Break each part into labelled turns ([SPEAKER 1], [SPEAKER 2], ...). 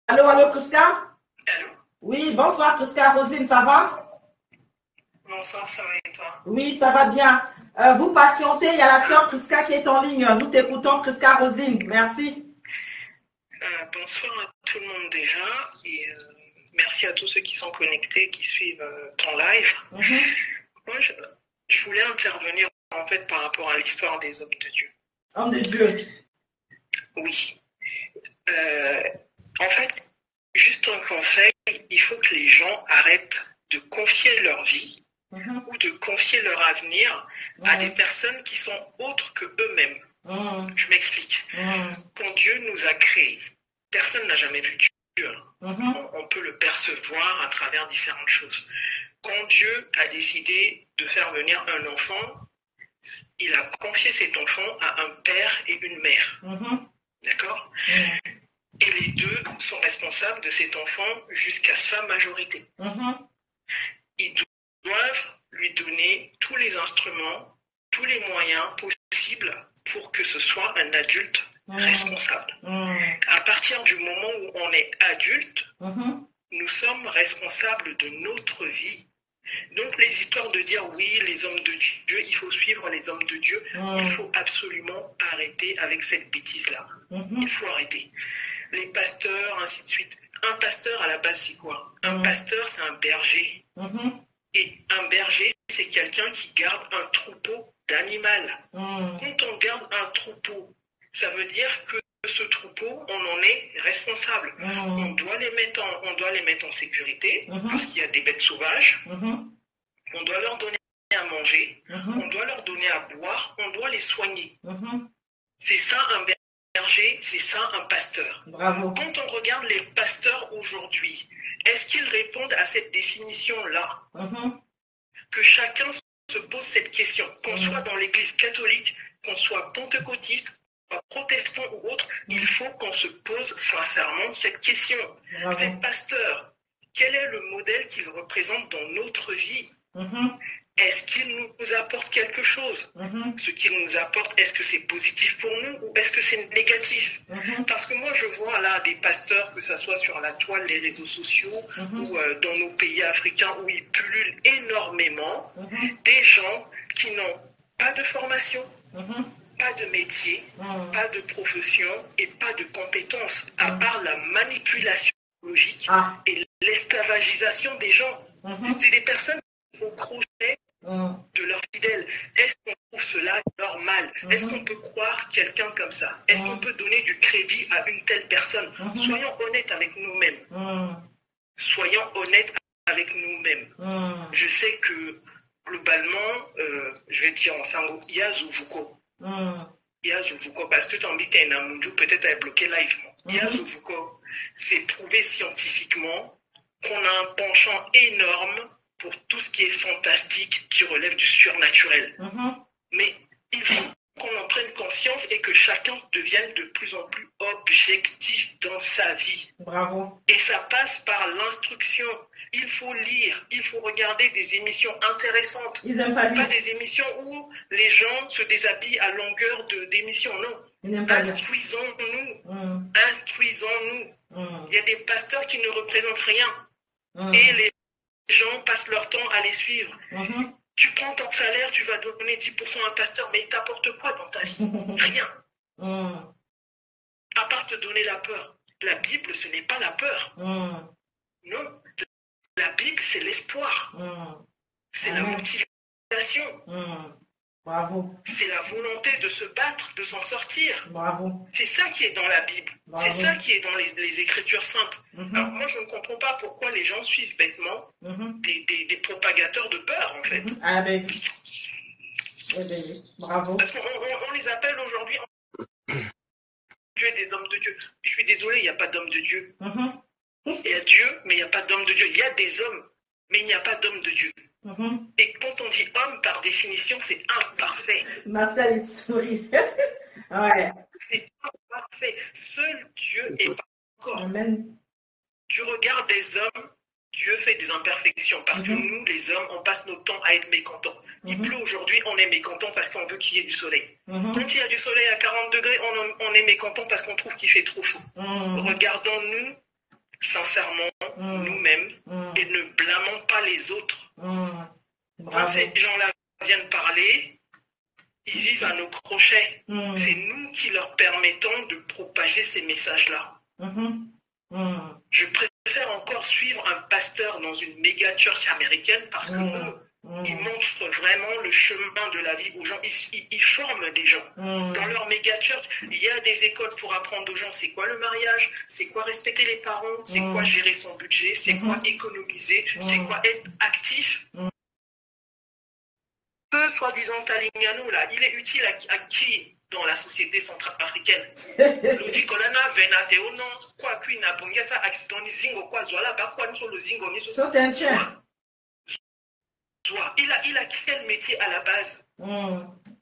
[SPEAKER 1] Allô, allô, Prisca?
[SPEAKER 2] Allô?
[SPEAKER 1] Oui, bonsoir, Prisca. Roselyne, ça va?
[SPEAKER 2] Bonsoir, ça va et toi?
[SPEAKER 1] Oui, ça va bien. Vous patientez, il y a la sœur Prisca qui est en ligne. Nous t'écoutons, Prisca Roselyne. Merci.
[SPEAKER 2] Bonsoir à tout le monde déjà et merci à tous ceux qui sont connectés, qui suivent ton live. Moi, je voulais intervenir en fait par rapport à l'histoire des hommes de Dieu.
[SPEAKER 1] Homme de Dieu.
[SPEAKER 2] Oui. En fait, juste un conseil, il faut que les gens arrêtent de confier leur vie ou de confier leur avenir à des personnes qui sont autres que eux-mêmes. Je m'explique. Quand Dieu nous a créés, personne n'a jamais vu Dieu. On peut le percevoir à travers différentes choses. Quand Dieu a décidé de faire venir un enfant, il a confié cet enfant à un père et une mère. D'accord? Et les deux sont responsables de cet enfant jusqu'à sa majorité. Ils doivent lui donner tous les instruments, tous les moyens possibles pour que ce soit un adulte responsable. À partir du moment où on est adulte, nous sommes responsables de notre vie. Donc les histoires de dire oui, les hommes de Dieu, il faut suivre les hommes de Dieu, il faut absolument arrêter avec cette bêtise-là. Il faut arrêter. Les pasteurs, ainsi de suite. Un pasteur à la base, c'est quoi? Un pasteur, c'est un berger. Et un berger, c'est quelqu'un qui garde un troupeau d'animal. Quand on garde un troupeau, ça veut dire que ce troupeau, on en est responsable. On doit les mettre en sécurité parce qu'il y a des bêtes sauvages. On doit leur donner à manger. On doit leur donner à boire. On doit les soigner. C'est ça un berger, c'est ça un pasteur.
[SPEAKER 1] Bravo.
[SPEAKER 2] Quand on regarde les pasteurs aujourd'hui, est-ce qu'ils répondent à cette définition-là? Que chacun se pose cette question, qu'on soit dans l'église catholique, qu'on soit pentecôtiste, protestant ou autre, il faut qu'on se pose sincèrement cette question. Ces pasteurs, quel est le modèle qu'ils représentent dans notre vie? Est-ce qu'ils nous apportent quelque chose? Ce qu'ils nous apportent, est-ce que c'est positif pour nous ou est-ce que c'est négatif? Parce que moi, je vois là des pasteurs, que ce soit sur la toile, les réseaux sociaux ou dans nos pays africains où ils pullulent énormément, des gens qui n'ont pas de formation, pas de métier, pas de profession et pas de compétences, à part la manipulation psychologique et l'esclavagisation des gens. C'est des personnes au crochet de leurs fidèles. Est-ce qu'on trouve cela normal? Est-ce qu'on peut croire quelqu'un comme ça? Est-ce qu'on peut donner du crédit à une telle personne? Soyons honnêtes avec nous-mêmes. Soyons honnêtes avec nous-mêmes. Je sais que globalement, je vais dire en sango, il y a Zuvuko. Il y a Zuvuko parce que tu as un Namunju, peut-être à bloquer live. Il y a Zuvuko. C'est prouvé scientifiquement qu'on a un penchant énorme pour tout ce qui est fantastique, qui relève du surnaturel. Mais il faut qu'on en prenne conscience et que chacun devienne de plus en plus objectif dans sa vie.
[SPEAKER 1] Bravo.
[SPEAKER 2] Et ça passe par l'instruction. Il faut lire, il faut regarder des émissions intéressantes.
[SPEAKER 1] Ils n'aiment pas lire.
[SPEAKER 2] Pas des émissions où les gens se déshabillent à longueur d'émissions, non.
[SPEAKER 1] Ils n'aiment pas lire.
[SPEAKER 2] Instruisons-nous. Instruisons-nous. Il y a des pasteurs qui ne représentent rien. Et les gens passent leur temps à les suivre. Tu prends ton salaire, tu vas donner 10% à un pasteur, mais il t'apporte quoi dans ta vie? Rien. À part te donner la peur. La Bible, ce n'est pas la peur. Non. La Bible, c'est l'espoir. C'est la motivation.
[SPEAKER 1] Bravo.
[SPEAKER 2] C'est la volonté de se battre, de s'en sortir.
[SPEAKER 1] Bravo.
[SPEAKER 2] C'est ça qui est dans la Bible.
[SPEAKER 1] Bravo.
[SPEAKER 2] C'est ça qui est dans les Écritures saintes. Alors moi, je ne comprends pas pourquoi les gens suivent bêtement des propagateurs de peur, en fait.
[SPEAKER 1] Ah ben oui. Eh ben oui. Bravo.
[SPEAKER 2] Parce qu'on les appelle aujourd'hui Dieu et des hommes de Dieu. Je suis désolé, il n'y a pas d'hommes de Dieu. Il y a Dieu, mais il n'y a pas d'hommes de Dieu. Il y a des hommes, mais il n'y a pas d'hommes de Dieu. Et quand on dit homme, par définition, c'est imparfait.
[SPEAKER 1] Marcel, il sourit. Ouais.
[SPEAKER 2] C'est imparfait. Seul Dieu est parfait.
[SPEAKER 1] Amen.
[SPEAKER 2] Du regard des hommes, Dieu fait des imperfections. Parce que nous, les hommes, on passe notre temps à être mécontents. Il pleut aujourd'hui, on est mécontent parce qu'on veut qu'il y ait du soleil. Quand il y a du soleil à 40 degrés, on est mécontent parce qu'on trouve qu'il fait trop chaud. Regardons-nous sincèrement nous-mêmes et ne blâmons pas les autres. Quand ces gens-là viennent parler, ils vivent à nos crochets. C'est nous qui leur permettons de propager ces messages-là. Je préfère encore suivre un pasteur dans une méga church américaine parce que eux, ils montrent vraiment le chemin de la vie aux gens. Ils forment des gens. Dans leur méga church, il y a des écoles pour apprendre aux gens c'est quoi le mariage, c'est quoi respecter les parents, c'est quoi gérer son budget, c'est quoi économiser, c'est quoi être actif. Que soi-disant Talignano, là, il est utile à qui dans la société centrafricaine? Lodi kolana venateo non, quoi qu'il n'a pas ça accident ni zingo quoi zola ba quoi sur le zingo ni sur. Il a quel métier à la base?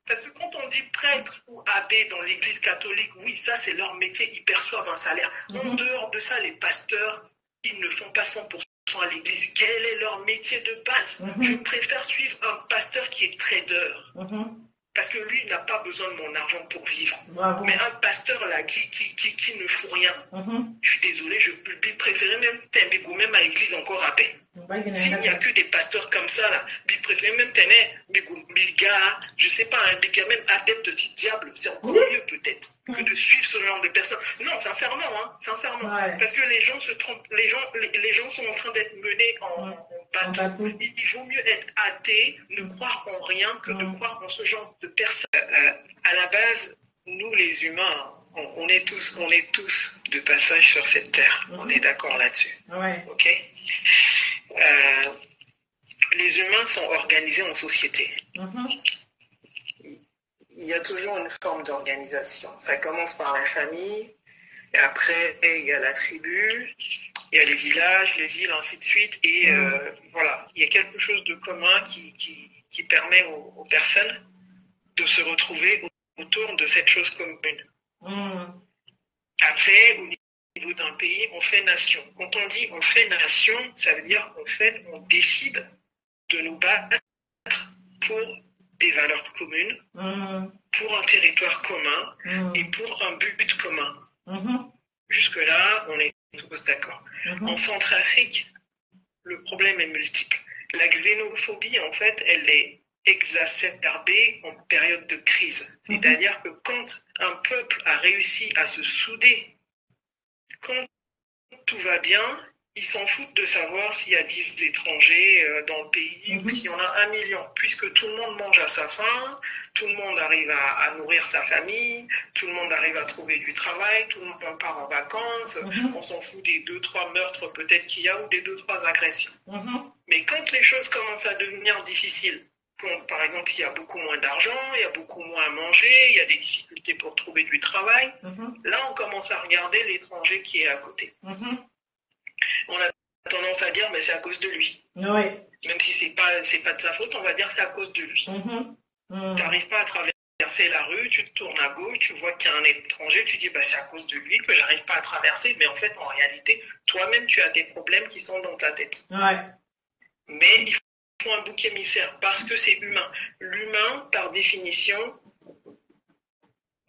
[SPEAKER 2] Parce que quand on dit prêtre ou abbé dans l'église catholique, oui, ça c'est leur métier, ils perçoivent un salaire. En dehors de ça, les pasteurs, ils ne font pas 100% à l'église. Quel est leur métier de base? Je préfère suivre un pasteur qui est trader. Parce que lui, il n'a pas besoin de mon argent pour vivre. Bravo. Mais un pasteur là qui ne fout rien, je suis désolé, je préférais même Tembego, même à l'église encore à paix. S'il n'y a que des pasteurs comme ça, là, je préfère même Bilga, je sais pas, un Bilga, même adepte de diable, c'est encore mieux peut-être que de suivre ce genre de personnes. Non, sincèrement, sincèrement. Ouais. Parce que les gens se trompent, les gens sont en train d'être menés en bateau. Il vaut mieux être athée, ne croire en rien, que de croire en ce genre de personnes. À la base, nous les humains, on est tous de passage sur cette terre. On est d'accord là-dessus. Ouais. Ok. Les humains sont organisés en société. Il y a toujours une forme d'organisation. Ça commence par la famille, et après il y a la tribu, il y a les villages, les villes, ainsi de suite. Et voilà, il y a quelque chose de commun qui permet aux personnes de se retrouver autour de cette chose commune. Après, au niveau d'un pays, on fait nation. Quand on dit on fait nation, ça veut dire en fait on décide de nous battre pour des valeurs communes, pour un territoire commun et pour un but commun. Jusque-là, on est tous d'accord. En Centrafrique, le problème est multiple. La xénophobie, en fait, elle est exacerbée en période de crise. C'est-à-dire que quand un peuple a réussi à se souder, quand tout va bien, ils s'en foutent de savoir s'il y a 10 étrangers dans le pays ou s'il y en a 1 million, puisque tout le monde mange à sa faim, tout le monde arrive à nourrir sa famille, tout le monde arrive à trouver du travail, tout le monde part en vacances, on s'en fout des 2-3 meurtres peut-être qu'il y a ou des 2-3 agressions. Mais quand les choses commencent à devenir difficiles, quand par exemple il y a beaucoup moins d'argent, il y a beaucoup moins à manger, il y a des difficultés pour trouver du travail, là on commence à regarder l'étranger qui est à côté. On a tendance à dire mais c'est à cause de lui. Oui. Même si c'est pas de sa faute, on va dire c'est à cause de lui. Tu n'arrives pas à traverser la rue, tu te tournes à gauche, tu vois qu'il y a un étranger, tu dis bah c'est à cause de lui que j'arrive pas à traverser, mais en fait en réalité toi-même tu as des problèmes qui sont dans ta tête. Ouais. Mais il faut un bouc émissaire parce que c'est humain. L'humain par définition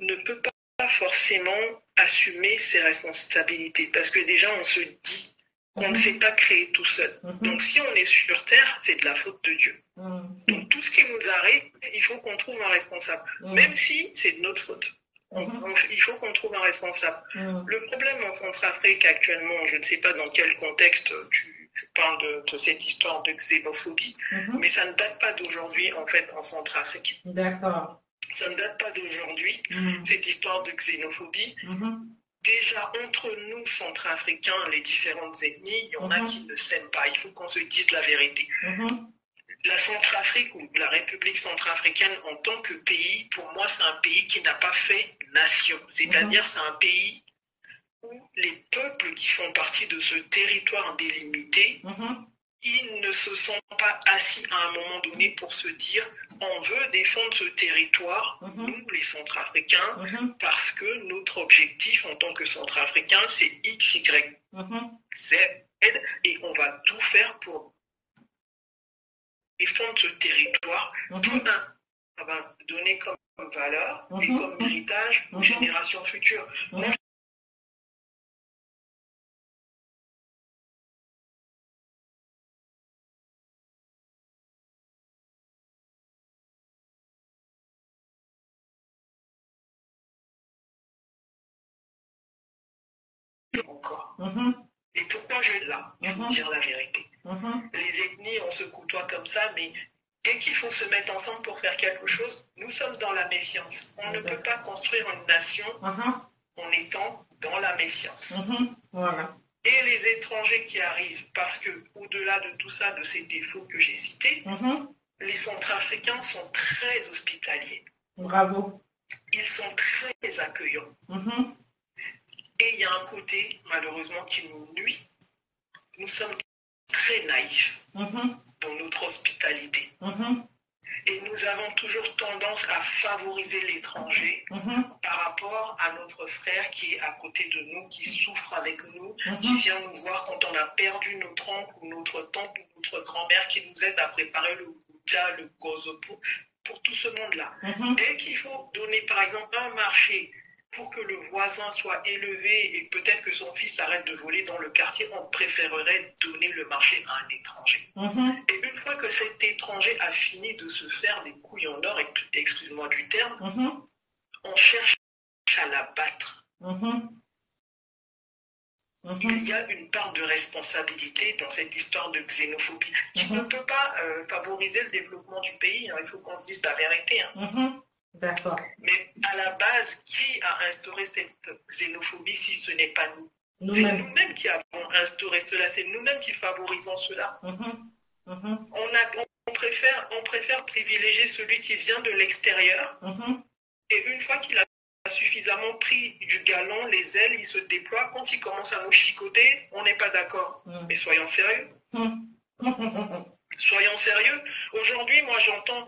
[SPEAKER 2] ne peut pas forcément assumer ses responsabilités parce que déjà on se dit qu'on ne s'est pas créé tout seul. Donc si on est sur Terre, c'est de la faute de Dieu. Donc tout ce qui nous arrive, il faut qu'on trouve un responsable. Même si c'est de notre faute. Il faut qu'on trouve un responsable. Le problème en Centrafrique actuellement, je ne sais pas dans quel contexte tu parles de cette histoire de xénophobie, mais ça ne date pas d'aujourd'hui en fait en Centrafrique. D'accord. Ça ne date pas d'aujourd'hui, cette histoire de xénophobie. Déjà, entre nous, centrafricains, les différentes ethnies, il y en a qui ne s'aiment pas. Il faut qu'on se dise la vérité. La Centrafrique ou la République centrafricaine en tant que pays, pour moi, c'est un pays qui n'a pas fait nation. C'est-à-dire, c'est un pays où les peuples qui font partie de ce territoire délimité, ils ne se sont pas assis à un moment donné pour se dire on veut défendre ce territoire, nous les Centrafricains, parce que notre objectif en tant que Centrafricains, c'est X, Y, Z, et on va tout faire pour défendre ce territoire, on va donner comme valeur et comme héritage aux générations futures. Moi, encore. Et pourquoi je suis là? Il faut dire la vérité. Les ethnies, on se côtoie comme ça, mais dès qu'il faut se mettre ensemble pour faire quelque chose, nous sommes dans la méfiance. On ne peut pas construire une nation en étant dans la méfiance.
[SPEAKER 1] Voilà.
[SPEAKER 2] Et les étrangers qui arrivent, parce que au-delà de tout ça, de ces défauts que j'ai cités, les Centrafricains sont très hospitaliers.
[SPEAKER 1] Bravo.
[SPEAKER 2] Ils sont très accueillants. Et il y a un côté, malheureusement, qui nous nuit. Nous sommes très naïfs dans notre hospitalité. Et nous avons toujours tendance à favoriser l'étranger par rapport à notre frère qui est à côté de nous, qui souffre avec nous, qui vient nous voir quand on a perdu notre oncle ou notre tante ou notre grand-mère, qui nous aide à préparer le goudja, le gozo pour tout ce monde-là. Dès qu'il faut donner, par exemple, un marché pour que le voisin soit élevé et peut-être que son fils arrête de voler dans le quartier, on préférerait donner le marché à un étranger. Et une fois que cet étranger a fini de se faire des couilles en or, excuse-moi du terme, on cherche à l'abattre. Il y a une part de responsabilité dans cette histoire de xénophobie qui ne peut pas favoriser le développement du pays. Il faut qu'on se dise la vérité.
[SPEAKER 1] D'accord.
[SPEAKER 2] Mais à la base, qui a instauré cette xénophobie si ce n'est pas nous? C'est nous-mêmes qui avons instauré cela, c'est nous-mêmes qui favorisons cela. On préfère privilégier celui qui vient de l'extérieur et une fois qu'il a suffisamment pris du galon, les ailes, il se déploie. Quand il commence à nous chicoter, on n'est pas d'accord. Mais soyons sérieux. Soyons sérieux. Aujourd'hui, moi j'entends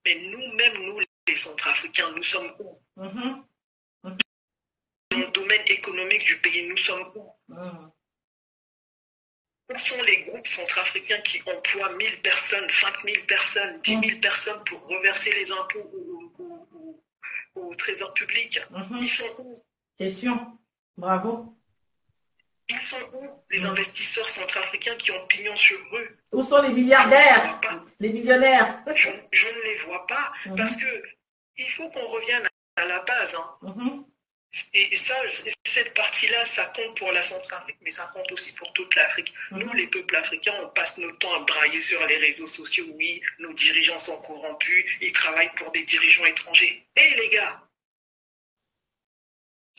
[SPEAKER 2] mais nous-mêmes, nous les Centrafricains, nous sommes où? Dans le domaine économique du pays, nous sommes où? Où sont les groupes centrafricains qui emploient 1000 personnes, 5000 personnes, 10 000 personnes pour reverser les impôts au trésor public? Ils sont où?
[SPEAKER 1] Question. Bravo.
[SPEAKER 2] Ils sont où les investisseurs centrafricains qui ont pignon sur rue?
[SPEAKER 1] Où sont les milliardaires? Les millionnaires?
[SPEAKER 2] Je ne les vois pas parce que il faut qu'on revienne à la base. Et ça, cette partie-là, ça compte pour la Centrafrique, mais ça compte aussi pour toute l'Afrique. Nous, les peuples africains, on passe notre temps à brailler sur les réseaux sociaux. Oui, nos dirigeants sont corrompus, ils travaillent pour des dirigeants étrangers. Hé les gars,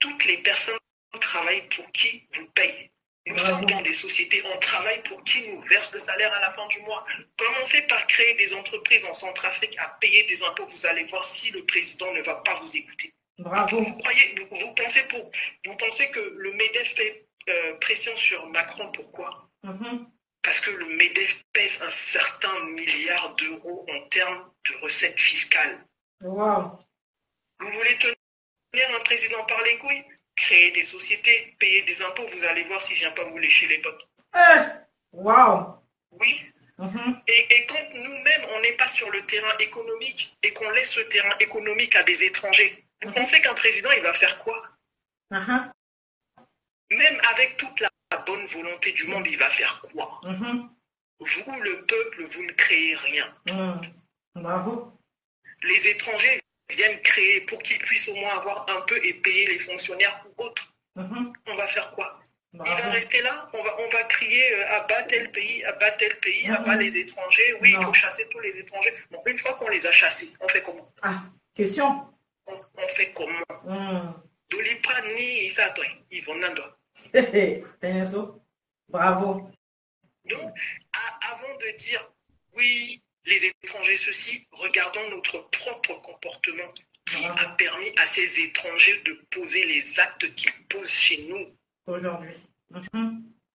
[SPEAKER 2] toutes les personnes travaillent pour qui vous paye. Nous sommes dans des sociétés, on travaille pour qui nous verse le salaire à la fin du mois. Commencez par créer des entreprises en Centrafrique à payer des impôts. Vous allez voir si le président ne va pas vous écouter.
[SPEAKER 1] Bravo.
[SPEAKER 2] Vous pensez que le MEDEF fait pression sur Macron, pourquoi? Parce que le MEDEF pèse un certain milliard d'euros en termes de recettes fiscales.
[SPEAKER 1] Wow.
[SPEAKER 2] Vous voulez tenir un président par les couilles? Créer des sociétés, payer des impôts, vous allez voir s'il ne vient pas vous lécher les potes.
[SPEAKER 1] Wow.
[SPEAKER 2] Oui. Et quand nous-mêmes, on n'est pas sur le terrain économique et qu'on laisse ce terrain économique à des étrangers, vous pensez qu'un président, il va faire quoi? Même avec toute la bonne volonté du monde, il va faire quoi? Vous, le peuple, vous ne créez rien.
[SPEAKER 1] Bravo.
[SPEAKER 2] Les étrangers viennent créer pour qu'ils puissent au moins avoir un peu et payer les fonctionnaires ou autres. On va faire quoi? Il va rester là, on va crier abat tel pays, abat les étrangers. Oui, il faut chasser tous les étrangers. Bon, une fois qu'on les a chassés, on fait comment?
[SPEAKER 1] Question.
[SPEAKER 2] On fait comment? Dolipa ni Isato, ils vont nando.
[SPEAKER 1] Bravo.
[SPEAKER 2] Donc, avant de dire oui, les étrangers ceci, regardons notre propre comportement qui a permis à ces étrangers de poser les actes qu'ils posent chez nous.
[SPEAKER 1] Aujourd'hui.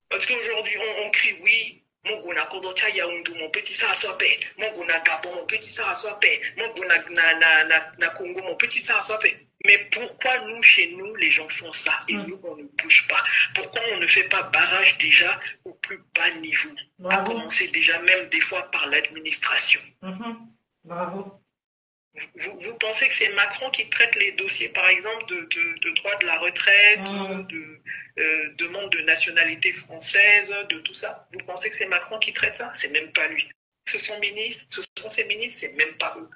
[SPEAKER 2] Parce qu'aujourd'hui, on crie oui, mon petit ça soit paix, mon Gabon, mon petit ça soit paix, mon na Congo, mon petit ça soit paix. Mais pourquoi nous, chez nous, les gens font ça et nous, on ne bouge pas? Pourquoi on ne fait pas barrage déjà au plus bas niveau? À commencer déjà même des fois par l'administration.
[SPEAKER 1] Bravo.
[SPEAKER 2] Vous pensez que c'est Macron qui traite les dossiers, par exemple, de droit de la retraite, de demande de nationalité française, de tout ça? Vous pensez que c'est Macron qui traite ça? C'est même pas lui. Ce sont ses ministres, c'est même pas eux.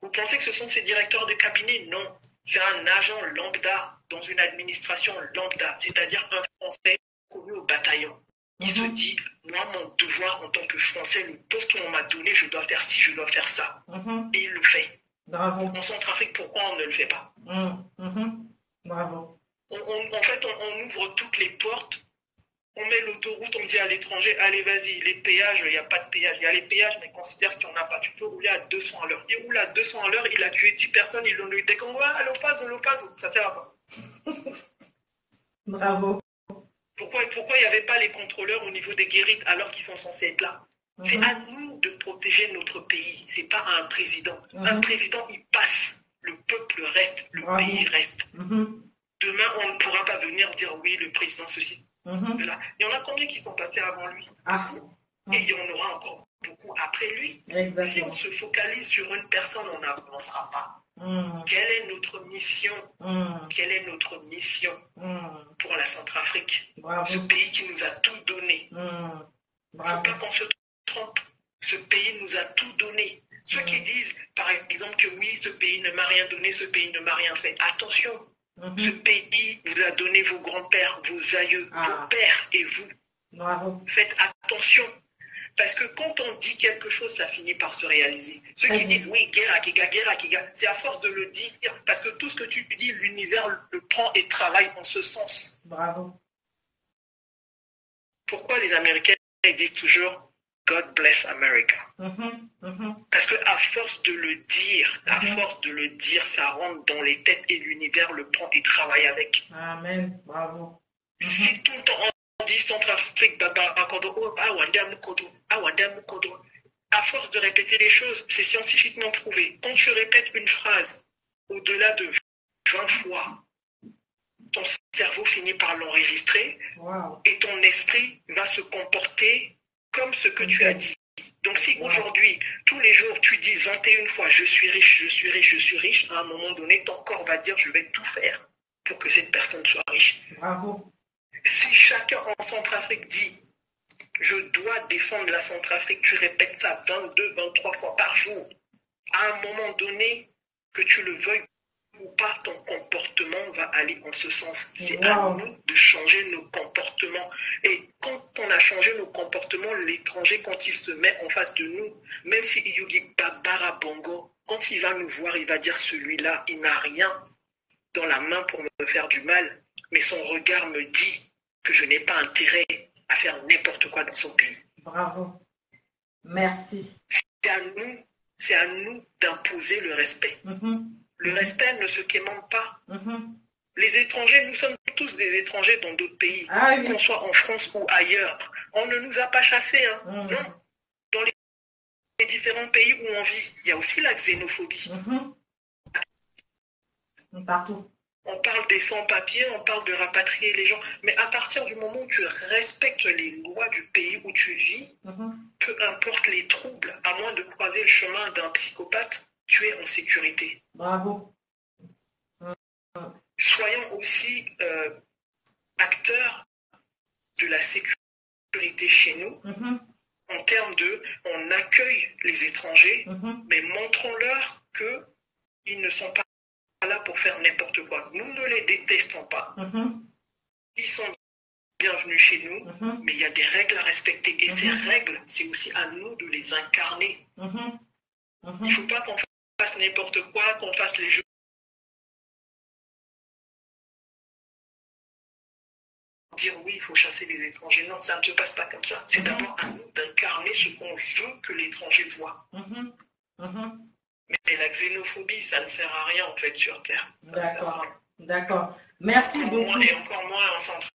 [SPEAKER 2] Vous pensez que ce sont ces directeurs de cabinet? Non. C'est un agent lambda dans une administration lambda, c'est-à-dire un Français connu au bataillon. Il se dit, moi, mon devoir en tant que Français, le poste qu'on m'a donné, je dois faire ci, je dois faire ça. Et il le fait.
[SPEAKER 1] Bravo.
[SPEAKER 2] En Centrafrique, pourquoi on ne le fait pas?
[SPEAKER 1] Bravo.
[SPEAKER 2] En fait, on ouvre toutes les portes. On met l'autoroute, on dit à l'étranger, allez, vas-y, les péages, il n'y a pas de péage. Il y a les péages, mais considère qu'il n'y en a pas. Tu peux rouler à 200 à l'heure. Il roule à 200 à l'heure, il a tué 10 personnes, ils l'ont eu dès qu'on va à l'ophase, ça sert à quoi?
[SPEAKER 1] Bravo.
[SPEAKER 2] Pourquoi il n'y avait pas les contrôleurs au niveau des guérites alors qu'ils sont censés être là? C'est à nous de protéger notre pays, c'est pas à un président. Un président, il passe, le peuple reste, le pays reste. Demain, on ne pourra pas venir dire oui, le président ceci. Là. Il y en a combien qui sont passés avant lui? Et il y en aura encore beaucoup après lui.
[SPEAKER 1] Exactement.
[SPEAKER 2] Si on se focalise sur une personne, on n'avancera pas. Quelle est notre mission? Quelle est notre mission pour la Centrafrique? Ce pays qui nous a tout donné. Il ne faut pas qu'on se trompe. Ce pays nous a tout donné. Ceux qui disent, par exemple, que oui, ce pays ne m'a rien donné, ce pays ne m'a rien fait. Attention, ce pays vous a donné vos grands-pères, vos aïeux, vos pères et vous.
[SPEAKER 1] Bravo.
[SPEAKER 2] Faites attention. Parce que quand on dit quelque chose, ça finit par se réaliser. Ceux qui disent, oui, guerre, c'est à force de le dire. Parce que tout ce que tu dis, l'univers le prend et travaille en ce sens.
[SPEAKER 1] Bravo.
[SPEAKER 2] Pourquoi les Américains disent toujours, God bless America? Parce qu'à force de le dire, ça rentre dans les têtes et l'univers le prend et travaille avec.
[SPEAKER 1] Amen. Bravo.
[SPEAKER 2] Si tout le temps on dit Centrafrique, à force de répéter les choses, c'est scientifiquement prouvé. Quand tu répètes une phrase au-delà de 20 fois, ton cerveau finit par l'enregistrer et ton esprit va se comporter comme ce que tu as dit. Donc si aujourd'hui, tous les jours, tu dis 21 fois « je suis riche, je suis riche, je suis riche », à un moment donné, ton corps va dire « je vais tout faire pour que cette personne soit riche ».
[SPEAKER 1] Bravo.
[SPEAKER 2] Si chacun en Centrafrique dit « je dois défendre la Centrafrique », tu répètes ça 22, 23 fois par jour, à un moment donné, que tu le veuilles ou pas, ton comportement va aller en ce sens. C'est à nous de changer nos comportements. Et quand on a changé nos comportements, l'étranger, quand il se met en face de nous, même si Yugi Babara Bongo, quand il va nous voir, il va dire celui-là, il n'a rien dans la main pour me faire du mal, mais son regard me dit que je n'ai pas intérêt à faire n'importe quoi dans son pays.
[SPEAKER 1] Bravo. Merci.
[SPEAKER 2] C'est à nous d'imposer le respect. Le respect ne se quémande pas. Les étrangers, nous sommes tous des étrangers dans d'autres pays, qu'on soit en France ou ailleurs. On ne nous a pas chassés. Non. Dans les différents pays où on vit, il y a aussi la xénophobie.
[SPEAKER 1] Partout.
[SPEAKER 2] On parle des sans-papiers, on parle de rapatrier les gens. Mais à partir du moment où tu respectes les lois du pays où tu vis, peu importe les troubles, à moins de croiser le chemin d'un psychopathe, tu es en sécurité.
[SPEAKER 1] Bravo.
[SPEAKER 2] Soyons aussi acteurs de la sécurité chez nous, en termes de, on accueille les étrangers, mais montrons-leur qu'ils ne sont pas là pour faire n'importe quoi. Nous ne les détestons pas. Ils sont bienvenus chez nous, mais il y a des règles à respecter. Et ces règles, c'est aussi à nous de les incarner. Il ne faut pas qu'on fasse n'importe quoi, qu'on fasse les jeux. Dire oui, il faut chasser les étrangers. Non, ça ne se passe pas comme ça. C'est d'abord à nous d'incarner ce qu'on veut que l'étranger voit. Mais la xénophobie, ça ne sert à rien en fait sur Terre.
[SPEAKER 1] D'accord. Merci beaucoup.
[SPEAKER 2] Et encore moins en centre.